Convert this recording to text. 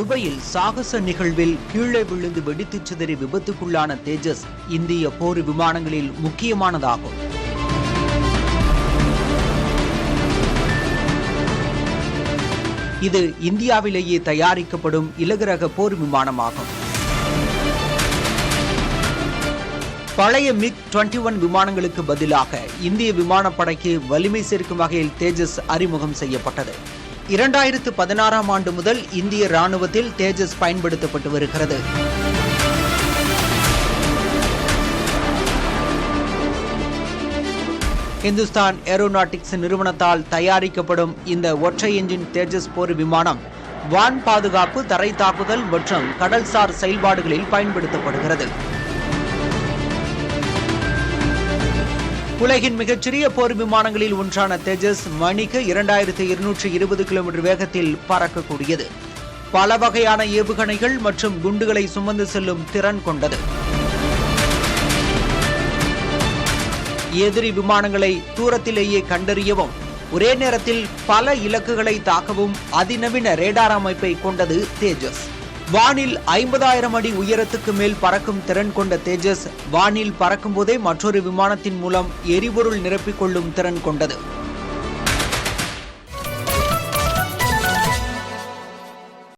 துபாயில் சாகச நிகழ்வில் கீழே விழுந்து வெடித்து சிதறி விபத்துக்குள்ளான தேஜஸ் இந்திய போர் விமானங்களில் முக்கியமானதாகும். இது இந்தியாவிலேயே தயாரிக்கப்படும் இலகுரக போர் விமானமாகும். பழைய MiG-21 விமானங்களுக்கு பதிலாக இந்திய விமானப்படைக்கு வலிமை சேர்க்கும் வகையில் தேஜஸ் அறிமுகம் செய்யப்பட்டது. 2016ஆம் ஆண்டு முதல் இந்திய ராணுவத்தில் தேஜஸ் பயன்படுத்தப்பட்டு வருகிறது. இந்துஸ்தான் ஏரோநாட்டிக்ஸ் நிறுவனத்தால் தயாரிக்கப்படும் இந்த ஒற்றை என்ஜின் தேஜஸ் போர் விமானம் வான் பாதுகாப்பு, தரை தாக்குதல் மற்றும் கடல்சார் செயல்பாடுகளில் பயன்படுத்தப்படுகிறது. உலகின் மிகச்சிறிய போர் விமானங்களில் ஒன்றான தேஜஸ் மணிக்கு 2220 கிலோமீட்டர் வேகத்தில் பறக்கக்கூடியது. பல வகையான ஏவுகணைகள் மற்றும் குண்டுகளை சுமந்து செல்லும் திறன் கொண்டது. எதிரி விமானங்களை தூரத்திலேயே கண்டறியவும் ஒரே நேரத்தில் பல இலக்குகளை தாக்கவும் அதிநவீன ரேடார் அமைப்பை கொண்டது தேஜஸ். வானில் 50,000 அடி உயரத்துக்கு மேல் பறக்கும் திறன் கொண்ட தேஜஸ் வானில் பறக்கும் போதே மற்றொரு விமானத்தின் மூலம் எரிபொருள் நிரப்பிக் கொள்ளும் திறன் கொண்டது.